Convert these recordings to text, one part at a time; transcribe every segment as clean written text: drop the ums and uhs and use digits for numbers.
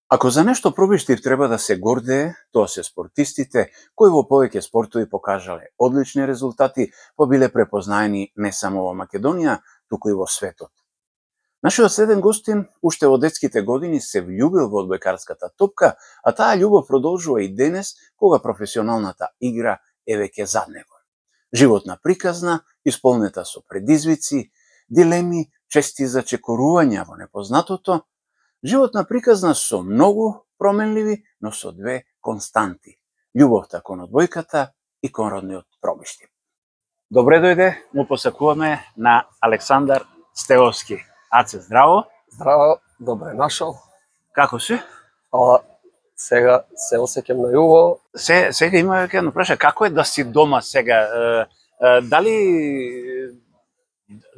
Ако за нешто Пробиштир треба да се гордее, тоа се спортистите кои во повеќе спортови покажале одлични резултати, па биле препознаени не само во Македонија, туку и во светот. Нашиот следен гостин уште во детските години се влюбил во одбојкарската топка, а таа љубов продолжува и денес, кога професионалната игра е веќе зад него. Животна приказна, исполнета со предизвици, дилеми, чести зачекорувања во непознатото, животна приказна со многу променливи, но со две константи – љубовта кон одбојката и кон родниот Пробиштир. Добре дојде, му посакуваме на Александар Стевовски. Аце, здраво. Здраво, добре нашол. Како си? Сега се осеќам најубаво. Сега има едно прашање, како е да си дома сега? Дали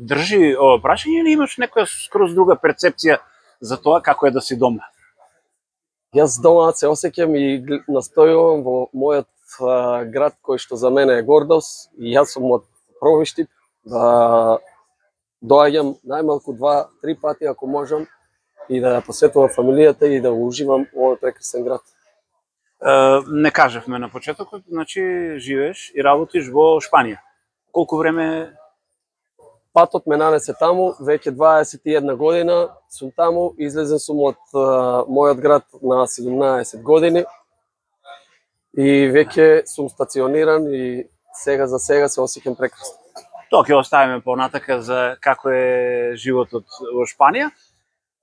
држи ово прашање или имаш некоја скроз друга перцепција за тоа како е да си дома? Јас дома се осеќам и настојувам во мојот град кој што за мене е гордост, и јас сум од Пробиштир, да доаѓам најмалку 2-3 пати ако можам и да ја посетувам фамилијата и да уживам во овој прекрасен град. Не кажавме на почетокот, значи живееш и работиш во Шпанија. Колку време? Патот ме нанесе таму, веќе 21 година сум таму, излезен сум од мојот град на 17 години и веќе сум стациониран и сега се осеќам прекрасно. Тоа ќе оставиме понатака за како е животот во Шпанија.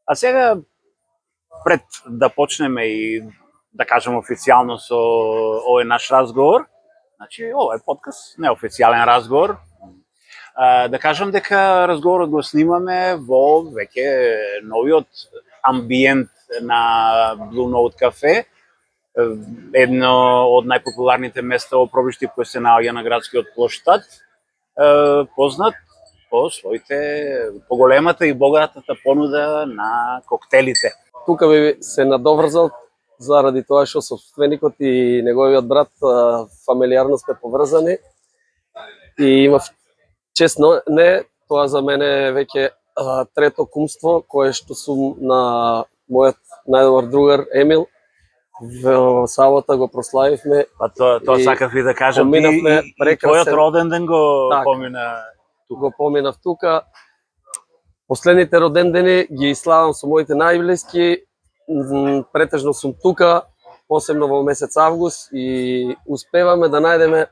А сега, пред да почнеме и да кажем официјално со овој наш разговор, значи ова е подкаст, неофицијален разговор, да кажам дека разговорот го снимаме во веќе новиот амбиент на Blue Note Cafe, едно од најпопуларните места во Пробиштир кој се наоѓа на градскиот плоштад, познат по големата и богатата понуда на коктелите. Тука би се надоврзал заради тоа што собственикот и неговиот брат фамилиарно сме поврзани и имав честно не, тоа за мене е веќе трето кумство кое што сум на мојот најдобар другар Емил. Во сабота го прославивме. Па тоа сакав и да кажам, и твојот роден ден го помина тука. Го поминав тука. Последните роден дени ги славам со моите најблиски. Претежно сум тука, посебно во месец август, и успеваме да најдеме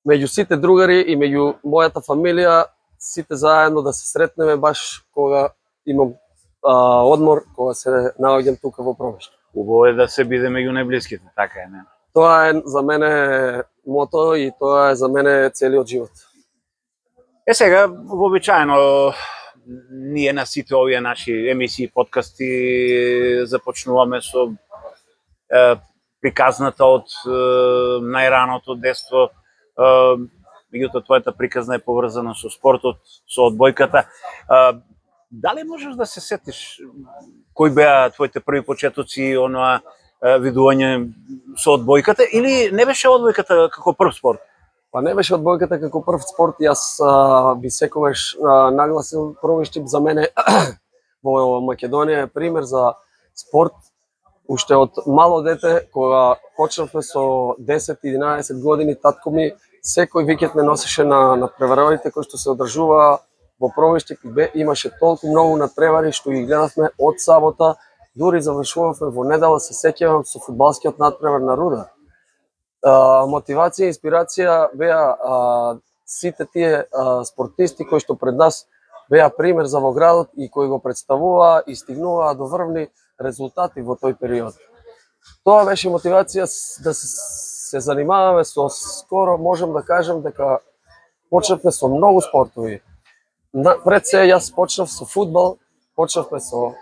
меѓу сите другари и меѓу мојата фамилија сите заедно да се сретнеме баш кога имам одмор, кога се наоѓам тука во Пробиштир. Убаво е да се биде меѓу најблиските, така е, не? Тоа е за мене мото и тоа е за мене целиот живот. Сега, вообичаено, ние на сите овие наши емисии, подкасти започнуваме со приказната од најраното детство. Меѓутоа, твојата приказна е поврзана со спортот, со одбојката. Дали можеш да се сетиш кои беа твоите први почетоци, оноа видување со одбојката, или не беше одбојката како прв спорт? Па не беше одбојката како прв спорт, јас би секогаш нагласил Пробиштир за мене во Македонија е пример за спорт. Уште од мало дете, кога почнавме со 10-11 години, татко ми секој викенд ме носеше на надпреварите кои што се одржуваа во Пробиштир. Имаше толку многу надпревари што ги гледавме од сабота, дури завршувавме во недела, се сеќавам со фудбалскиот надпревар на Руда. Мотивација и инспирација беа сите тие спортисти кои што пред нас беа пример за во градот и кои го представуваа и стигнуваа до врвни резултати во тој период. Тоа беше мотивација да се занимаваме со скоро, можам да кажам дека почнавме со многу спортови. Пред се јас почнав со фудбал, почнавме со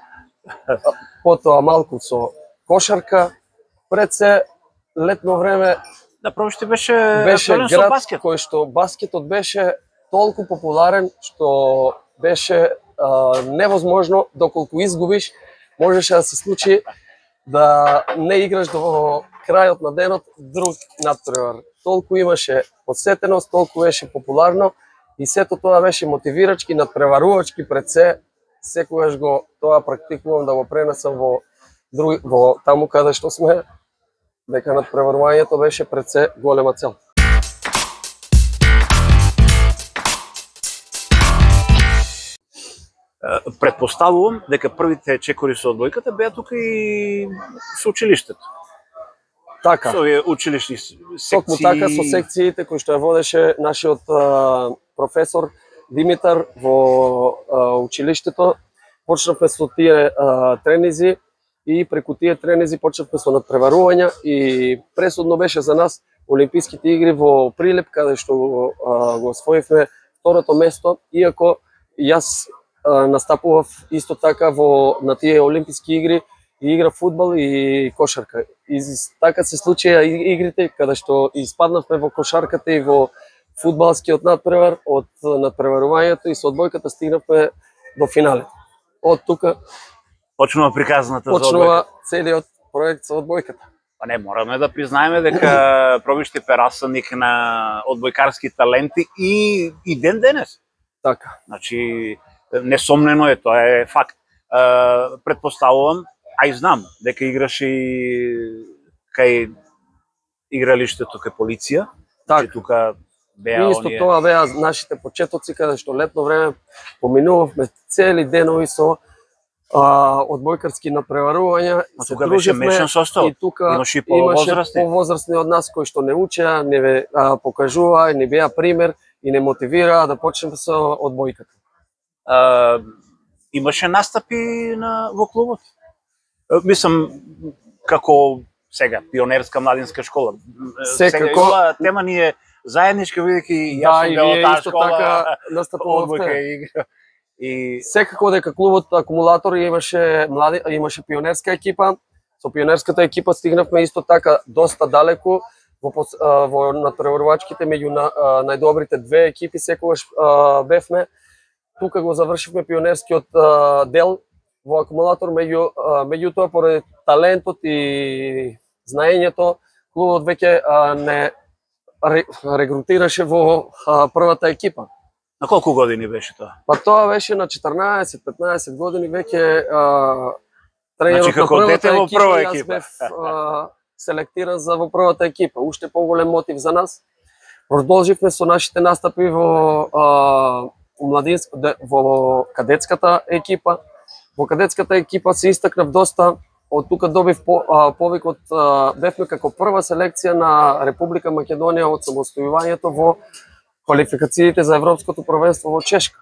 потоа малку со кошарка, пред се летно време да Пробиштир беше град кој што баскетот беше толку популарен што беше невозможно доколку изгубиш, можеше да се случи да не играш до крајот на денот друг надпревар. Толку имаше посетеност, толку беше популарно и сето тоа беше мотивирачки, надпреварувачки пред се. Секогаш го тоа практикувам да го пренесам во во таму каде што сме, дека надпреварувањето беше пред се голема цел. Предпоставувам дека првите чекори со одбојката беа тука и со училиштето. Така. Со училишни секции. Токму така, со секциите кои што ја водеше нашиот професор Димитар во училиштето. Почнавме со тие тренизи и преку тие тренизи почнавме со надпреварувања и пресудно беше за нас Олимписките игри во Прилеп, каде што го освоивме второто место, иако јас настапував исто така на тие Олимписки игри и игра фудбал и кошарка. И така се случија игрите каде што испаднавме во кошарката и во фудбалскиот надпревар, од надпреварувањето и со одбојката стигнавме до финалето. Од тука почнува приказната за одбојката. Почнува целиот проект со одбојката. Па не, мораме да признаеме дека Пробиште е расадник на одбојкарски таленти и ден денес. Така. Значи, несомнено е, тоа е факт. Предпоставувам, а и знам, дека играше и кај игралиштето кај полиција. Така. Тука беа исто тоа беа нашите почетоци, каде што летно време поминувавме цели денови со одбојкарски надпреварувања. Тука беше мешан состав. И тука имаше повозрастни од нас кои што не учеа, не покажуваа, не беа пример и не мотивираа да почнеме со одбојката. Имаше настапи во клубот. Мислам, како сега, пионерска младинска школа. Секако. Ова тема ни е заедничка, бидејќи јас сум дел од таа школа. Така настапувавте. Одбојка и секако дека клубот Акумулатор имаше пионерска екипа. Со пионерската екипа стигнавме исто така доста далеку во надпреварувачките меѓу најдобрите две екипи секогаш бевме. Тука го завршивме пионерскиот дел во Акумулатор, меѓутоа поради талентот и знаењето, клубот веќе не регрутираше во првата екипа. На колку години беше тоа? Па тоа беше на 14-15 години веќе тренерот на првата екипа. Јас бев селектиран за во првата екипа. Уште поголем мотив за нас. Продолживме со нашите настапи во во кадетската екипа. Во кадетската екипа се истакнав доста. Од тука добив повик бевме како прва селекција на Република Македонија од самостојувањето во квалификациите за Европското првенство во Чешка.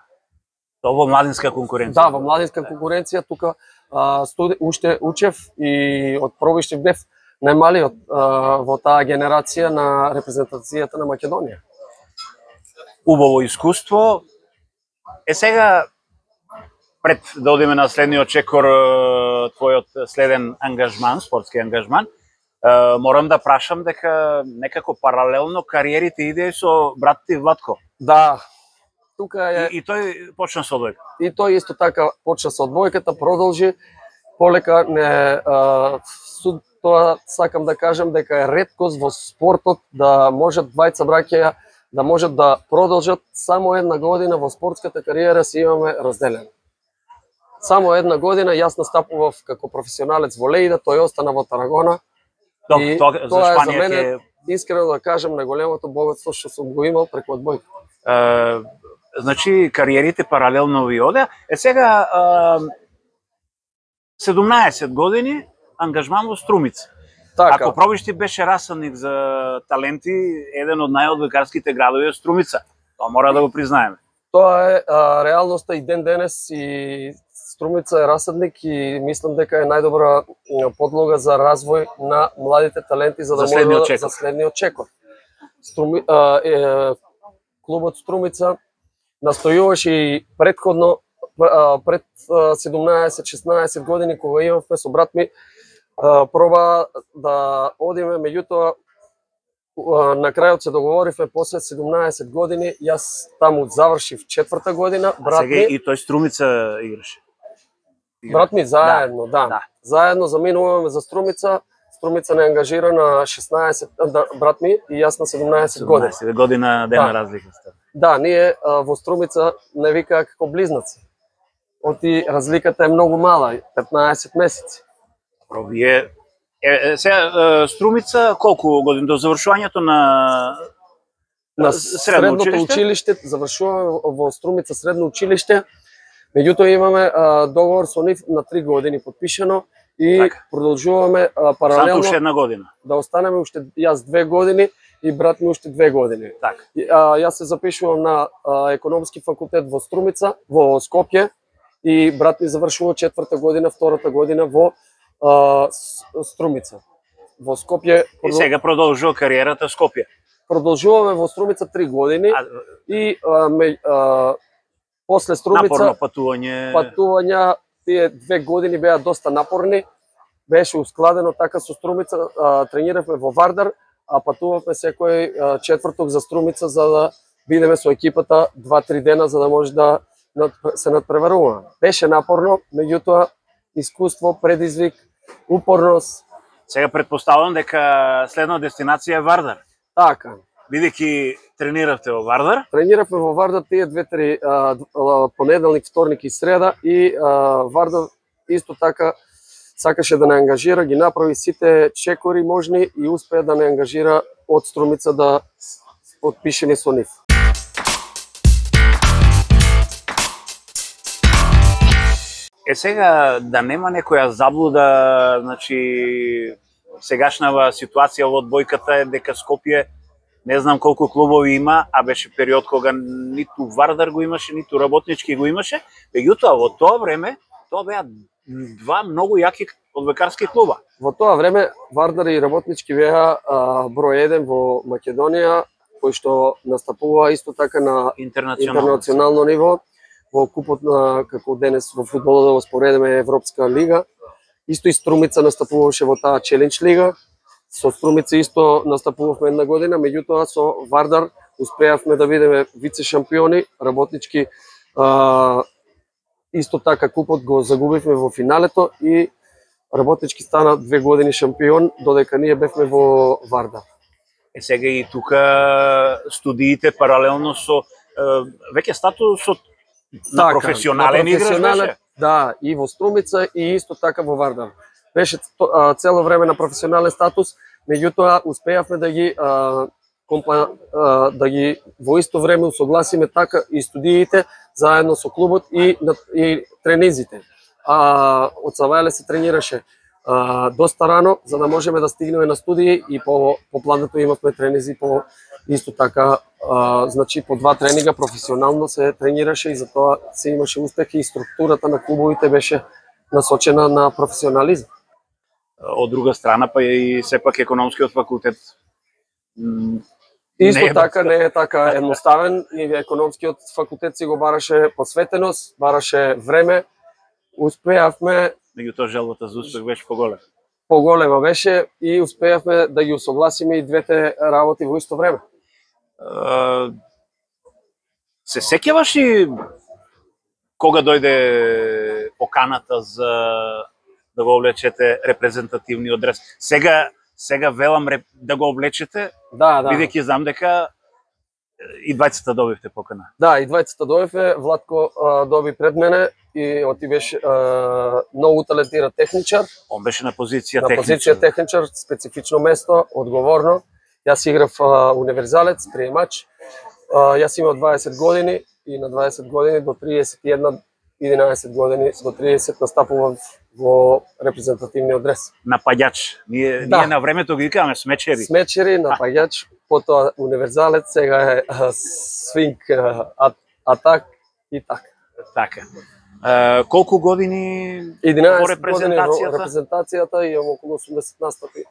Тоа во младинска конкуренција. Да, во младинска конкуренција тука уште учев и од Пробиште бев најмалиот во таа генерација на репрезентацијата на Македонија. Убаво искуство. Сега, пред да одиме на следниот чекор, твојот следен ангажман, спортски ангажман, морам да прашам дека некако паралелно кариерите иде со брат ти Владко. Да. Тука е и тој почна со одбојка. И тој исто така почна со одбојката, продолжи полека тоа сакам да кажам дека е реткост во спортот да можат двајца браќа да можат да продолжат само една година во спортската кариера си имаме разделено. Само една година јас настапував како професионалец во Лејда, тој остана во Тарагона. И тоа е за мене, искрено да кажам, најголемото богатство што сум го имал преку одбојка. Значи, кариерите паралелно ви одеа. Сега 17 години ангажман во Струмица. Така. Ако Пробиште беше расадник за таленти, еден од најодбојкарските градови е Струмица. Тоа мора да го признаеме. Тоа е реалноста и ден денес, и Струмица е расадник и мислам дека е најдобра подлога за развој на младите таленти за следниот чекор. Клубот Струмица настојуваше и предходно пред 17-16 години кога имавме со брат ми проба да одиме, меѓутоа на крајот се договоривме после 17 години, јас таму завршив 4-та година, брат ми и тој Струмица играше. Брат ми заедно, да. Заедно заминуваме за Струмица. Струмица не ангажира на 16, брат ми и јас на 17 години. 17 година дена разлика. Да, ние во Струмица не викаа како близнаци. Оти разликата е многу мала, 15 месеци. Вие сега Струмица колку години до завршувањето на средното училиште? Завршуваме во Струмица средно училиште. Меѓутоа имаме договор со нив на 3 години подпишано и така. Продолжуваме паралелно уште една година. Да останеме уште јас 2 години и брат ми уште 2 години. Така. Јас се запишувам на економски факултет во Струмица, во Скопје, и брат ми завршува 4-та година, 2-та година во Струмица. Во Скопје. И сега продолжува кариерата в Скопје. Продолжуваме во Струмица 3 години и после Струмица напорно патувања, тие 2 години беа доста напорни. Беше ускладено така со Струмица, трениравме во Вардар, а патувавме секој четврток за Струмица за да бидеме со екипата 2-3 дена за да може да се надпреваруваме. Беше напорно, меѓутоа искуство, предизвик, упорност. Сега предпоставувам дека следна дестинација е Вардар. Така. Бидејќи трениравте во Вардар? Трениравме во Вардар тие 2-3 понеделник, вторник и среда и Вардар исто така сакаше да не ангажира, ги направи сите чекори можни и успеа да не ангажира од Струмица да подпишеме со нив. Сега да нема некоја заблуда, значи сегашнава ситуација во одбојката е дека Скопје не знам колку клубови има, а беше период кога ниту Вардар го имаше, ниту Работнички го имаше. Меѓутоа во тоа време тоа беа два многу јаки одбојкарски клуба. Во тоа време Вардар и Работнички беа број 1 во Македонија, кој што настапува исто така на интернационално ниво во купот на, како денес во фудбалот да го споредиме, Европска лига. Исто и Струмица настапуваше во таа Челендж лига. Со Струмица исто настапувавме една година, меѓутоа со Вардар успеавме да бидеме вице шампиони. Работнички исто така купот го загубивме во финалето и Работнички стана 2 години шампион, додека ние бевме во Вардар. Сега и тука студиите паралелно со веќе статусот на професионален играч беше? Да, и во Струмица и исто така во Вардар. Беше цело време на професионален статус, меѓутоа успеавме да ги во исто време усогласиме така и студиите заедно со клубот и тренизите. Од Савајле се тренираше доста рано за да можеме да стигнеме на студии и по планото имавме тренизи по исто така, значи по 2 тренинга професионално се тренираше и затоа се имаше успех и структурата на клубовите беше насочена на професионализм. Од друга страна па и сепак економскиот факултет исто така не е така едноставен и економскиот факултет си го бараше посветеност, бараше време. Успеавме, меѓутоа желбата за успех беше поголема. Поголема беше и успеавме да ги усогласиме и двете работи во исто време. Се сеќаваш и кога дојде поканата за да го облечете репрезентативниот дрес? Сега велам да го облечете, да. Бидејќи знам дека и двајцата добивте покана. Да, и двајцата добивме. Владко доби пред мене и оти беше многу талентиран техничар. Он беше на позиција техничар. На позиција техничар, специфично место, одговорно. Јас играв универзалец, приемач. Јас имам 20 години и на 20 години до 31, 11 години до 30 настапував во репрезентативниот дрес. Напаѓач. Ние на времето ги викаме смечери. Смечери, напаѓач, потоа универзалец, сега е свинг, атак и така. Така. Колку години 11 во репрезентацијата? Во репрезентацијата и имам околу 80 настапи.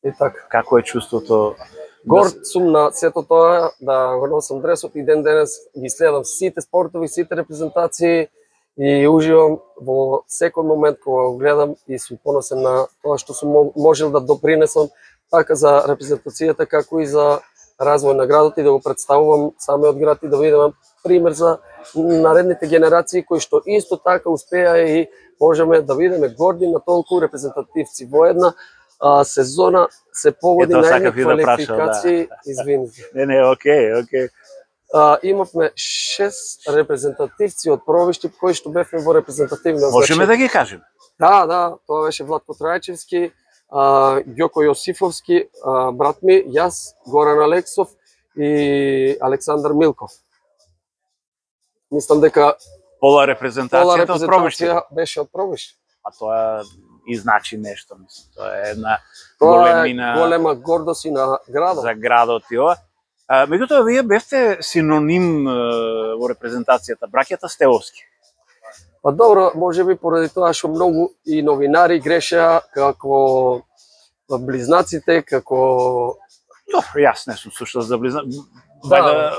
И така. Како е чувството? Горд сум на сето тоа, да го носам дресот и ден денес ги следам сите спортови, сите репрезентации и уживам во секој момент кога го гледам и сум поносен на тоа што сум можел да допринесам така за репрезентацијата, како и за развој на градот и да го представувам самиот град и да видам пример за наредните генерации кои што исто така успеа и можеме да бидеме горди на толку репрезентативци во една сезона се погоди на едни квалификации, извините. Не, окей. Имавме 6 репрезентативци од Провишти кои што бевме во репрезентативна. Можеме да ги кажеме. Да, тоа беше Владко Трајчевски, Ѓоко Јосифовски, брат ми, јас, Горан Алексов и Александар Милков. Мислам дека Пола репрезентацијата од Пробиште. беше од Пробиште. А тоа и значи нешто, мислам. Тоа е една Тоа големина, е голема гордост и на градот. за градот и ова. Меѓутоа, вие бевте синоним во репрезентацијата, браќата Стевовски. Па добро, можеби поради тоа што многу и новинари грешеа како близнаците, како... Добро, јас не сум слушал за близнаци. Да.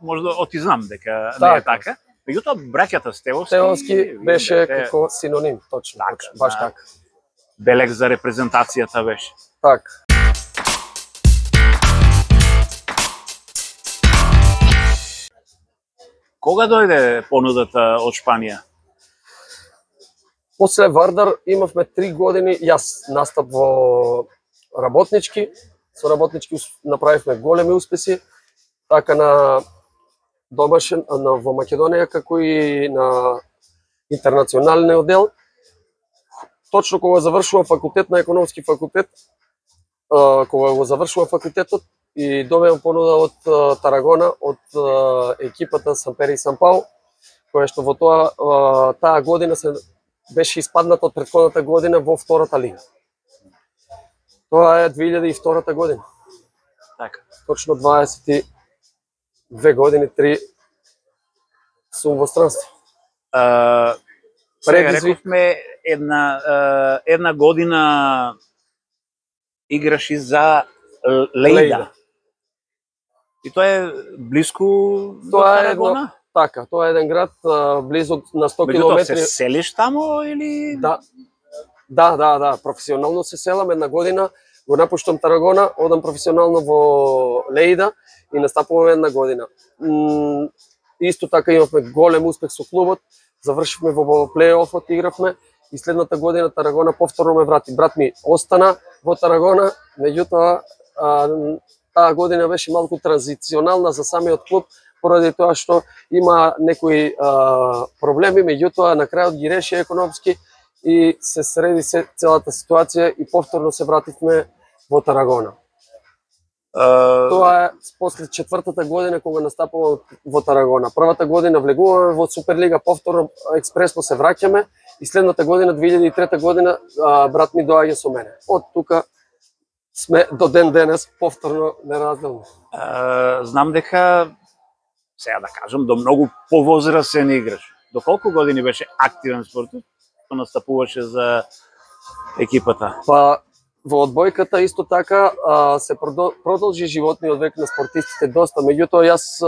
Може да отизнам дека не Така. е така. Меѓутоа, браќата Стевовски... Стевовски беше како синоним, точно, Така, баш да. така. Белег за репрезентацијата беше. Така. Кога дојде понудата од Шпанија? После Вардар имавме 3 години, јас настап во работнички, со работнички направивме големи успеси, така на домашен, во Македонија, како и на интернационалниот дел. Точно кога завршува факултет на економски факултет, кога го завршува факултетот и добивам понуда од Тарагона, од екипата Сампери и Сампао, која што во таа година се беше испаднат од претходната година во втората лига. Тоа е 2002 година. Така. Точно 22 години, 3 сум во странство. Сега рековме една година играш и за Лейда. И тоа е близко до Тарагона? Така, тоа е еден град близо на 100 километри. километри. Се селиш тамо или? Да, професионално се селам една година, го напуштам Тарагона, одам професионално во Лейда и настапувам една година. Исто така имавме голем успех со клубот, завршивме во плей-офот, игравме и следната година Тарагона повторно ме врати. Брат ми остана во Тарагона, меѓутоа таа година беше малку транзиционална за самиот клуб, поради тоа што има некои проблеми, меѓутоа на крајот ги реши економски и се среди целата ситуација и повторно се вративме во Тарагона. Тоа е после четвртата година кога настапувам во Тарагона. Првата година влегуваме во Суперлига, повторно експресно се враќаме и следната година, 2003 година, брат ми доаѓа со мене. Од тука сме до ден денес повторно неразделни. Знам дека, сега да кажам, до многу повозрасен играш. До колку години беше активен спортот? Што настапуваше за екипата? Па, во одбојката исто така се продолжи животниот век на спортистите доста, меѓутоа јас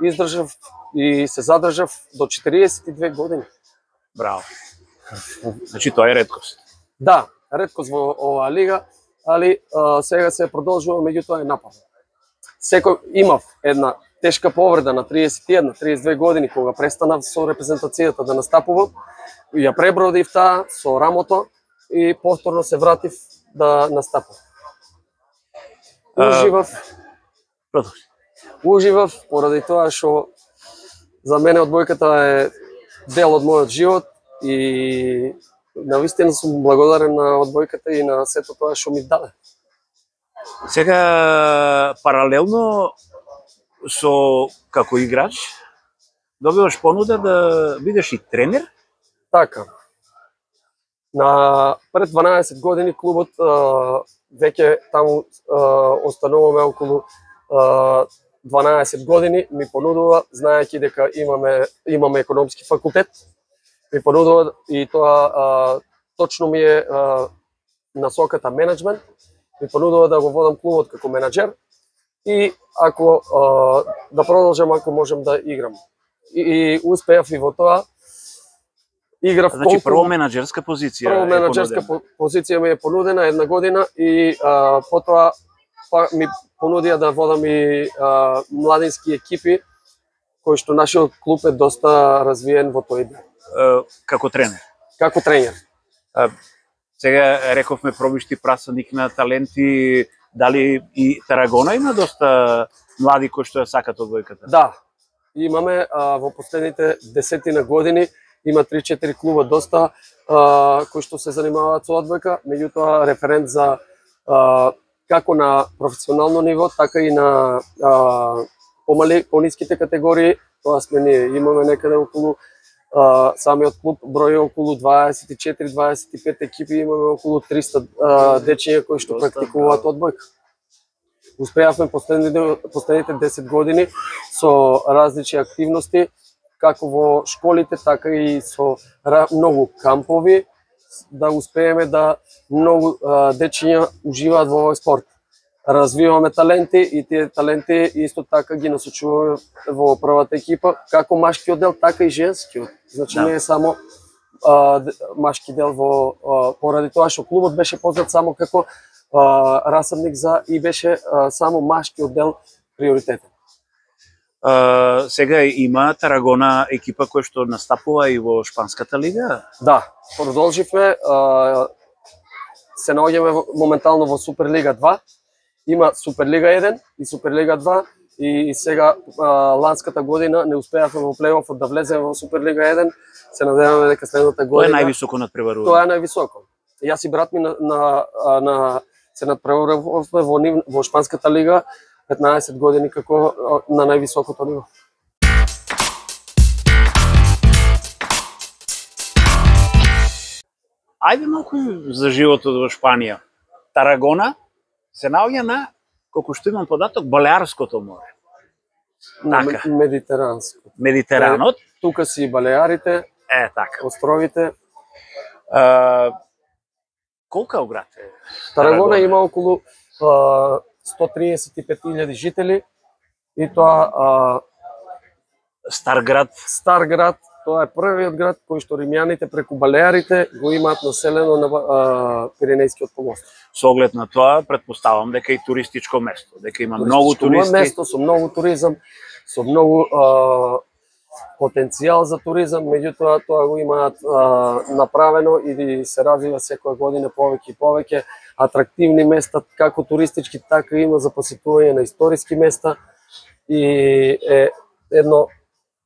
издржав и се задржав до 42 години. Браво. Значи тоа е реткост. Да, реткост во оваа лига, али сега се продолжува, меѓутоа е напорно. Секој имав една тешка повреда на 31-32 години кога престанав со репрезентацијата да настапувам, ја пребродив таа со рамото и повторно се вратив да настапувам. Уживав поради тоа што за мене одбојката е дел од мојот живот и навистина сум благодарен на одбојката и на сето тоа што ми даде. Сега паралелно со како играч добиваш понуда да бидеш и тренер? Така. Пред 12 години клубот веќе таму остануваме околу 12 години, ми понудува, знаејќи дека имаме економски факултет, ми понудува и тоа точно ми е насоката менеджмент, ми понудува да го водам клубот како менаџер и ако да продолжам, ако можем да играм. И успеав и во тоа. Играв Значи прво менаџерска позиција. Прво менаџерска позиција ми е понудена една година и потоа ми понудија да водам и младински екипи, кои што нашиот клуб е доста развиен во тој дел. Како тренер? Како тренер. Сега рековме Пробишти прасадник на таленти, дали и Тарагона има доста млади кои што ја сакат одбојката? Да, имаме во последните 10 години има 3-4 клуба доста кои што се занимаваат со одбојка, меѓутоа референт за како на професионално ниво, така и на пониските категории, тоа сме ние. Имаме некаде околу самиот клуб брои околу 24-25 екипи, имаме околу 300 дечиња кои што практикуваат одбојка. Успеавме последните 10 години со различни активности, како во школите, така и со многу кампови, да успееме да многу дечиња уживаат во овој спорт. Развиваме таленти и тие таленти исто така ги насочуваме во првата екипа, како машкиот дел, така и женскиот. Значи не е само машки дел поради тоа што клубот беше познат само како расадник и беше само машкиот дел приоритетен. Сега има Тарагона екипа која што настапува и во Шпанската лига? Да, продолживме. Се наоѓаме моментално во Суперлига 2. Има Суперлига 1 и Суперлига 2 и сега ланската година не успеавме во плейофот да влеземе во Суперлига 1. Се надеваме дека следната година... Тоа е највисоко надпреварување. Тоа е највисоко. Јас и брат ми се надпреварувавме во Шпанската лига 15 години како на највисокото ниво. Ајде малку за животот во Шпанија. Тарагона се наоѓа на, колку што имам податок, Балеарското море. Така. Медитеранско. Медитеранот. Тука си и Балеарите, Така. островите. Колка град е? Тарагона има околу 135.000 жители и тоа Стар град. стар град, тоа е првиот град кој што римјаните преку Балеарите го имаат населено на Пиренејскиот полуостров. Со оглед на тоа, претпоставам дека и туристичко место, дека има многу туристи. Место со многу туризам, со многу потенцијал за туризам, меѓутоа тоа го имаат направено и се развива секоја година повеќе и повеќе атрактивни места, како туристички, така има за посетување на историски места и е едно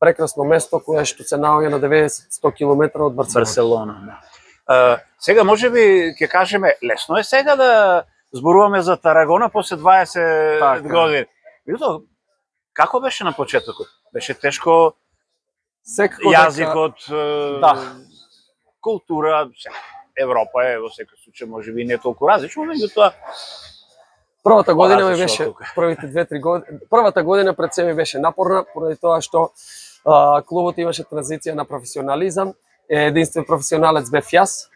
прекрасно место кое што се наоѓа на 90-100 км од Барселона. Сега можеби ќе кажеме, лесно е сега да зборуваме за Тарагона после 20 години. Меѓутоа, како беше на почетокот? Беше тешко јазикот, култура, Европа е во секој случај можеби не толку различно, меѓутоа првата година ми беше првите 2-3 години. Првата година пред себе беше напорна поради тоа што клубот имаше транзиција на професионализам. Единствен професионалец бев јас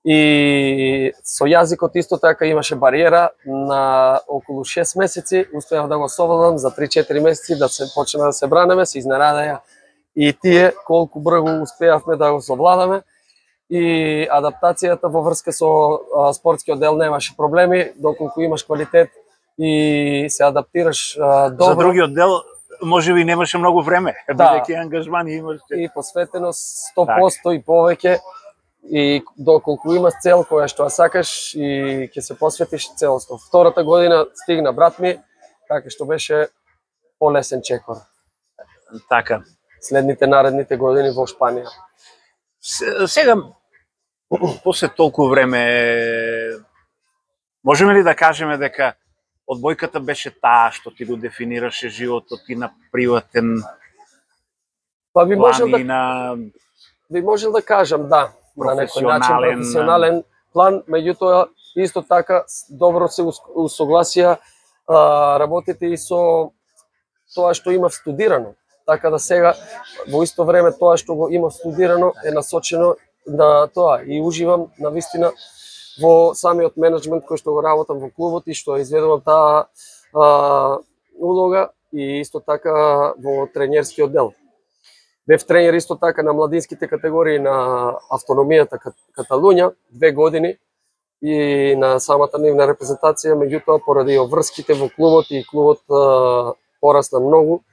и со јазикот исто така имаше бариера на околу 6 месеци. Успеав да го совладам за 3-4 месеци да се почна да се бранеме, се изненадаја и тие колку брзо успеавме да го совладаме. И адаптацијата во врска со спортскиот дел немаше проблеми, доколку имаш квалитет и се адаптираш добро. За другиот дел можеби немаше многу време, бидејќи ангажмани имаше. И посветеност 100% и повеќе, и доколку имаш цел која што ја сакаш и ќе се посветиш целосно. Втората година стигна брат ми, така што беше полесен чекор. Така. Наредните години во Шпанија. Сега, после толку време, можеме ли да кажеме дека одбојката беше таа што ти го дефинираше животот и на приватен план и на... Би можел да кажам, да, на некој начин професионален план, меѓутоа исто така добро се усогласија работите и со тоа што имав студирано. Така да сега во исто време тоа што го имав студирано е насочено на тоа и уживам навистина во самиот менеджмент кој што го работам во клубот и што изведувам таа улога и исто така во тренерскиот дел. Бев тренер исто така на младинските категории на автономијата Каталуња 2 години и на самата нивна репрезентација, меѓутоа поради обврските во клубот и клубот порасна многу.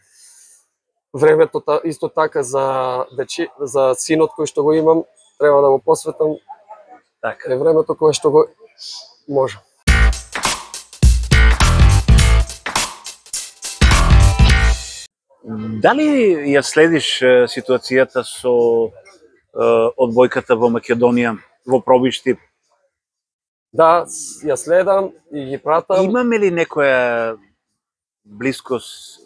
Времето исто така за синот кој што го имам, треба да го посветам. Така. Е времето кое што го може. Дали ја следиш ситуацијата со одбојката во Македонија, во пробишти. Да, ја следам и ги пратам. Имаме ли некоја блискост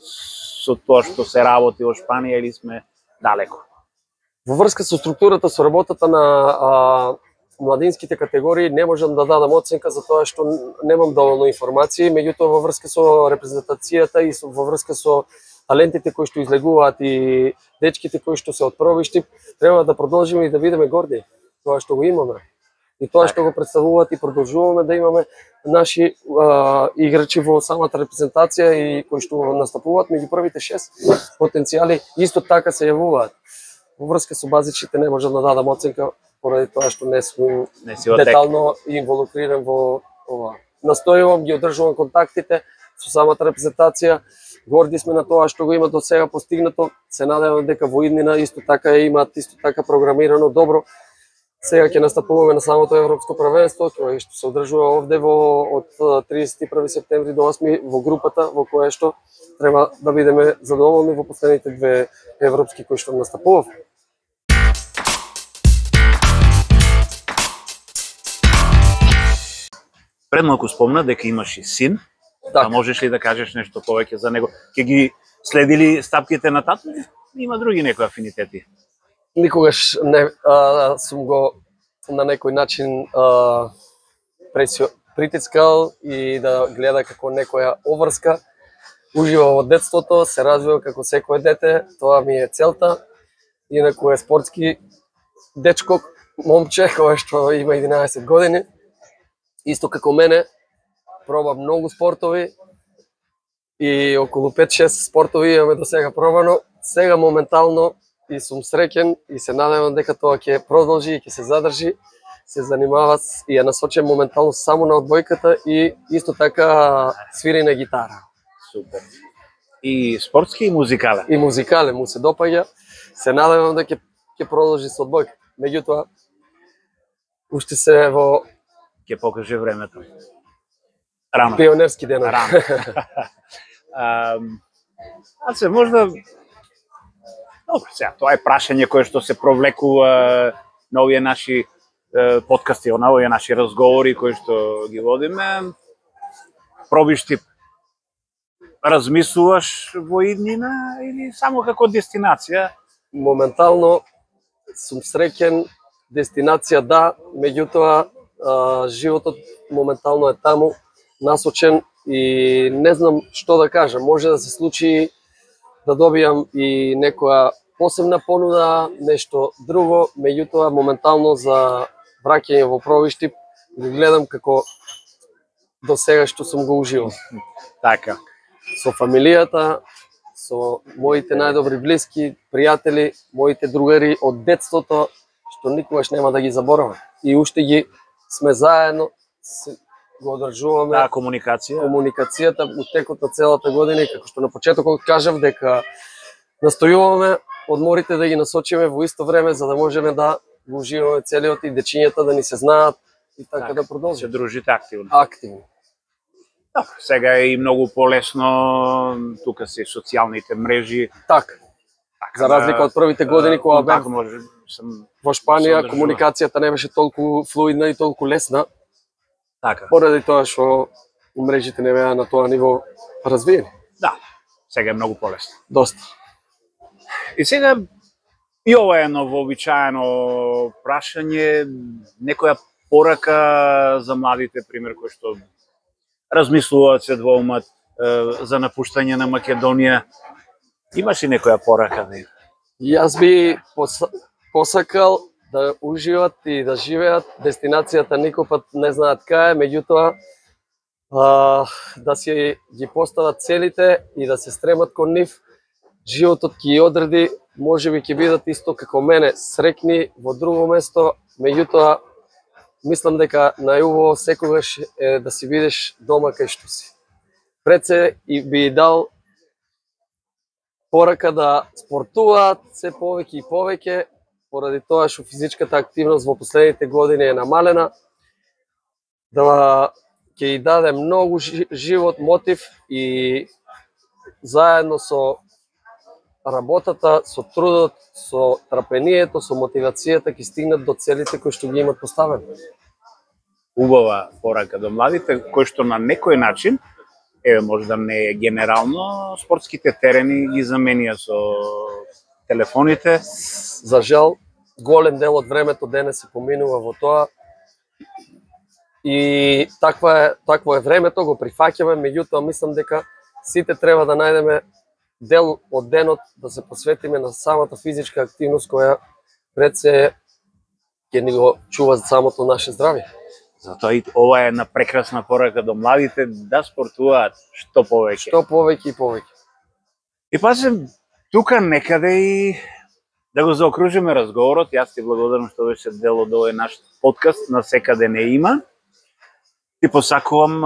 со тоа што се работи во Шпанија или сме далеко? Во врска со структурата, со работата на младинските категории не можам да дадам оценка за тоа што немам доволно информации, меѓутоа во врска со репрезентацијата и во врска со талентите кои што излегуваат и дечките кои што се од пробишти, треба да продолжиме и да бидеме горди тоа што го имаме. И тоа што го представуваат и продолжуваме да имаме наши играчи во самата репрезентација и кои што настапуваат меѓу првите 6 потенцијали исто така се јавуваат. Во врска со базичните не можам да дадам оценка поради тоа што не сум детално инволукриран во ова. Настојувам, ги одржувам контактите со самата репрезентација. Горди сме на тоа што го има до сега постигнато. Се надевам дека во иднина исто така имаат исто така програмирано добро. Сега ќе настапуваме на самото европско првенство, кој што се одржува овде од 31 септември до 8 во групата во која што треба да бидеме задоволни во последните 2 европски кои што настапував. Пред малку спомна дека имаш и син. Так. А можеш ли да кажеш нешто повеќе за него? Ќе ги следили стапките на тату? Има други некои афинитети? Никогаш не сум го на некој начин притискал и да гледа како некоја обврска. Ужива во детството, се развива како секое дете, тоа ми е целта. Инаку е спортски дечко, момче, кој што има 11 години. Исто како мене, проба многу спортови и околу 5-6 спортови имаме до сега пробано. Сега моментално и сум среќен и се надевам дека тоа ќе продолжи и ќе се задржи. Се занимава и ја насочен моментално само на одбојката и исто така свири на гитара. Супер. И спортски и музикален? И музикален му се допаѓа. Се надевам дека ќе продолжи со одбојката. Меѓутоа, уште се во ќе покаже времето. Рано. Пионерски ден. Рано. Се можда... Добро, сега, тоа е прашање кое што се провлекува на овие наши подкасти, на овие наши разговори кои што ги водиме. Пробишти, размислуваш во иднина или само како дестинација? Моментално сум среќен, дестинација да, меѓутоа животот моментално е таму, насочен и не знам што да кажам. Може да се случи да добијам и некоја посебна понуда, нешто друго, меѓутоа моментално за враќање во пробишти го гледам како до сега што сум го уживал. Така. Со фамилијата, со моите најдобри блиски, пријатели, моите другари од детството, што никогаш нема да ги заборавам. И уште ги сме заедно, го одржуваме. Да, комуникација. Комуникацијата у текот на целата година и како што на почетокот кажав дека настојуваме одморите да ги насочиме во исто време за да можеме да го уживаме целиот и дечињата да ни се знаат и така да продолжи. Се дружите активно. Активно. Добро, сега е и многу полесно, тука се социјалните мрежи. Така. За разлика од првите години кога бев во Шпанија, комуникацијата не беше толку флуидна и толку лесна. Така. Поради тоа што мрежите не беа на тоа ниво развиени. Да, сега е многу полесно. Доста. И сега, и ова е едно вообичаено прашање, некоја порака за младите, пример, кои што размислуваат, се двоумат за напуштање на Македонија. Имаш ли некоја порака? Јас би посакал да уживат и да живеат. Дестинацијата никој пат не знаат кај е, меѓутоа да си ги постават целите и да се стремат кон нив. Животот ќе ги одреди, можеби ќе бидат исто како мене, среќни во друго место, меѓутоа мислам дека најубаво секогаш е да си бидеш дома кај што си. Пред се и би дал порака да спортуваат се повеќе и повеќе, поради тоа што физичката активност во последните години е намалена, да ќе ги даде многу живот, мотив и заедно со работата, со трудот, со трпението, со мотивацијата ќе стигнат до целите кои што ги имат поставени. Убава порака до младите, кој што на некој начин, можда не генерално, спортските терени ги заменија со телефоните. За жал, голем дел од времето денес се поминува во тоа. И такво е времето, го прифаќаме, меѓутоа мислам дека сите треба да најдеме дел од денот да се посветиме на самата физичка активност која пред се ќе ни го чува за самото наше здравје. Затоа и ова е една прекрасна порака до младите да спортуваат што повеќе. Што повеќе и повеќе. И пазим тука некаде и да го заокружиме разговорот. Јас ти благодарам што беше дел од овој наш подкаст На секаде не има. Ти посакувам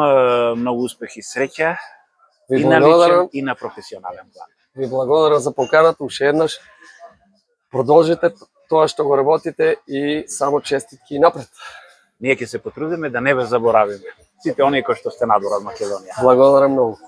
многу успех и среќа и на личен и на професионален план. Ви благодарам за поканата уште еднаш. Продолжите тоа што го работите и само честитки напред. Ние ќе се потрудиме да не ве заборавиме. Сите оние кои што сте надвор од Македонија. Благодарам многу.